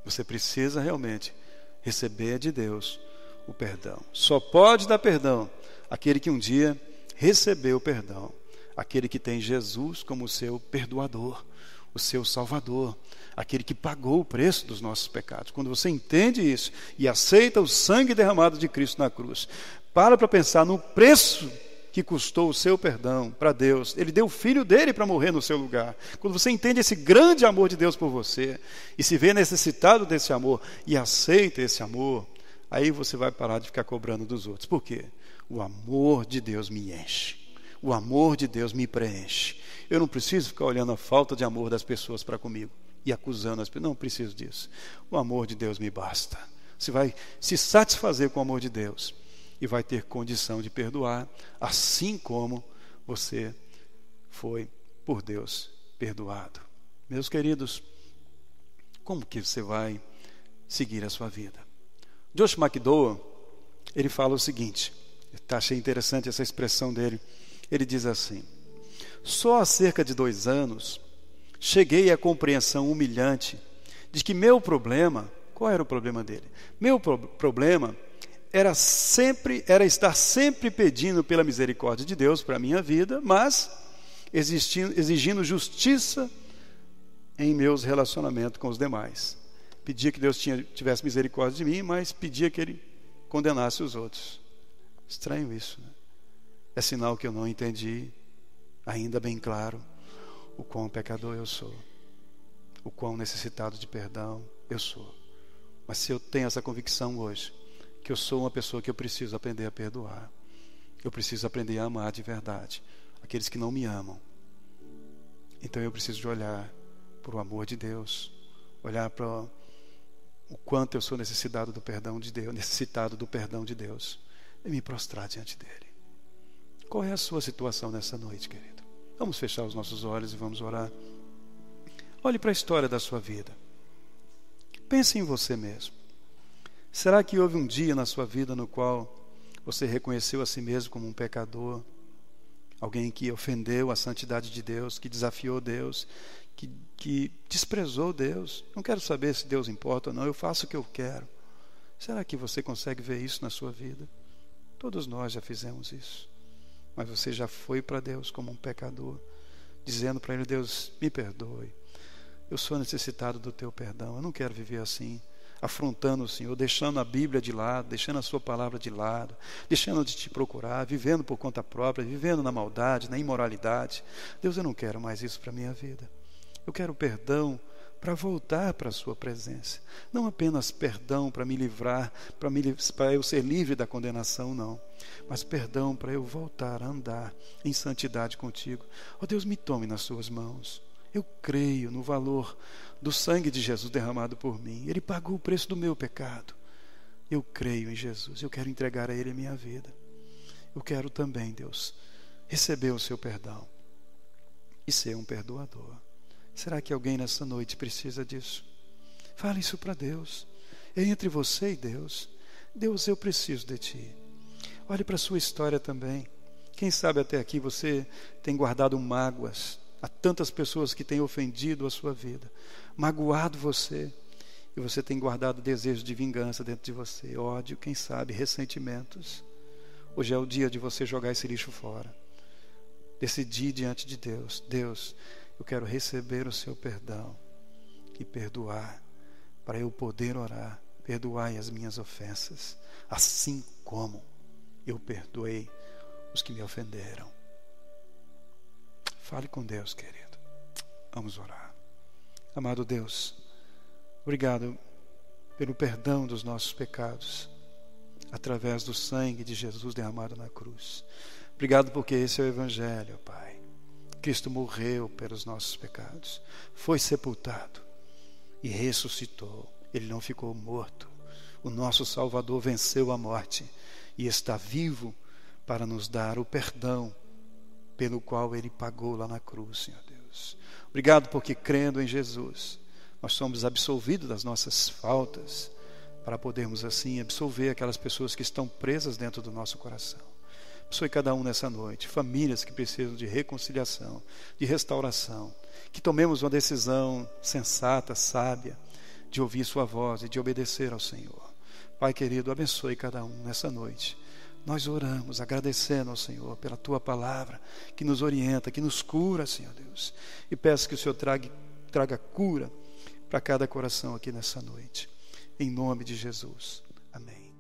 Você precisa realmente receber de Deus o perdão. Só pode dar perdão aquele que um dia recebeu o perdão. Aquele que tem Jesus como seu perdoador, o seu salvador, aquele que pagou o preço dos nossos pecados. Quando você entende isso e aceita o sangue derramado de Cristo na cruz, para pensar no preço que custou o seu perdão para Deus. Ele deu o filho dele para morrer no seu lugar. Quando você entende esse grande amor de Deus por você e se vê necessitado desse amor e aceita esse amor, aí você vai parar de ficar cobrando dos outros. Por quê? O amor de Deus me enche. O amor de Deus me preenche. Eu não preciso ficar olhando a falta de amor das pessoas para comigo e acusando as pessoas. Não preciso disso. O amor de Deus me basta. Você vai se satisfazer com o amor de Deus e vai ter condição de perdoar, assim como você foi por Deus perdoado. Meus queridos, como que você vai seguir a sua vida? Josh McDowell, ele fala o seguinte, achei interessante essa expressão dele. Ele diz assim: só há cerca de 2 anos cheguei à compreensão humilhante de que meu problema, qual era o problema dele? Meu problema era estar sempre pedindo pela misericórdia de Deus para a minha vida, mas exigindo justiça em meus relacionamentos com os demais. Pedia que Deus tivesse misericórdia de mim, mas pedia que Ele condenasse os outros. Estranho isso, né? É sinal que eu não entendi ainda bem claro o quão pecador eu sou, o quão necessitado de perdão eu sou. Mas se eu tenho essa convicção hoje, que eu sou uma pessoa que eu preciso aprender a perdoar, eu preciso aprender a amar de verdade aqueles que não me amam, então eu preciso de olhar para o amor de Deus, olhar para o quanto eu sou necessitado do perdão de Deus, necessitado do perdão de Deus, e me prostrar diante dele. Qual é a sua situação nessa noite, querido? Vamos fechar os nossos olhos e vamos orar. Olhe para a história da sua vida. Pense em você mesmo. Será que houve um dia na sua vida no qual você reconheceu a si mesmo como um pecador? Alguém que ofendeu a santidade de Deus, que desafiou Deus, que desprezou Deus? Não quero saber se Deus importa ou não, eu faço o que eu quero. Será que você consegue ver isso na sua vida? Todos nós já fizemos isso. Mas você já foi para Deus como um pecador, dizendo para Ele: Deus, me perdoe, eu sou necessitado do Teu perdão, eu não quero viver assim, afrontando o Senhor, deixando a Bíblia de lado, deixando a Sua palavra de lado, deixando de Te procurar, vivendo por conta própria, vivendo na maldade, na imoralidade. Deus, eu não quero mais isso para a minha vida. Eu quero perdão para voltar para a Sua presença. Não apenas perdão para me livrar, para eu ser livre da condenação, não. Mas perdão para eu voltar a andar em santidade contigo. Ó Deus, me tome nas Suas mãos. Eu creio no valor do sangue de Jesus derramado por mim. Ele pagou o preço do meu pecado. Eu creio em Jesus. Eu quero entregar a Ele a minha vida. Eu quero também, Deus, receber o Seu perdão e ser um perdoador. Será que alguém nessa noite precisa disso? Fale isso para Deus. É entre você e Deus. Deus, eu preciso de Ti. Olhe para a sua história também. Quem sabe até aqui você tem guardado mágoas a tantas pessoas que têm ofendido a sua vida, magoado você, e você tem guardado desejo de vingança dentro de você, ódio, quem sabe, ressentimentos. Hoje é o dia de você jogar esse lixo fora. Decidir diante de Deus: Deus, eu quero receber o Seu perdão e perdoar, para eu poder orar. Perdoai as minhas ofensas, assim como eu perdoei os que me ofenderam. Fale com Deus, querido. Vamos orar. Amado Deus, obrigado pelo perdão dos nossos pecados, através do sangue de Jesus derramado na cruz. Obrigado porque esse é o Evangelho, Pai. Cristo morreu pelos nossos pecados, foi sepultado e ressuscitou. Ele não ficou morto. O nosso Salvador venceu a morte e está vivo para nos dar o perdão pelo qual Ele pagou lá na cruz, Senhor Deus. Obrigado porque, crendo em Jesus, nós somos absolvidos das nossas faltas, para podermos assim absolver aquelas pessoas que estão presas dentro do nosso coração. Abençoe cada um nessa noite, famílias que precisam de reconciliação, de restauração, que tomemos uma decisão sensata, sábia, de ouvir sua voz e de obedecer ao Senhor. Pai querido, abençoe cada um nessa noite. Nós oramos agradecendo ao Senhor pela Tua palavra, que nos orienta, que nos cura, Senhor Deus. E peço que o Senhor traga cura para cada coração aqui nessa noite. Em nome de Jesus. Amém.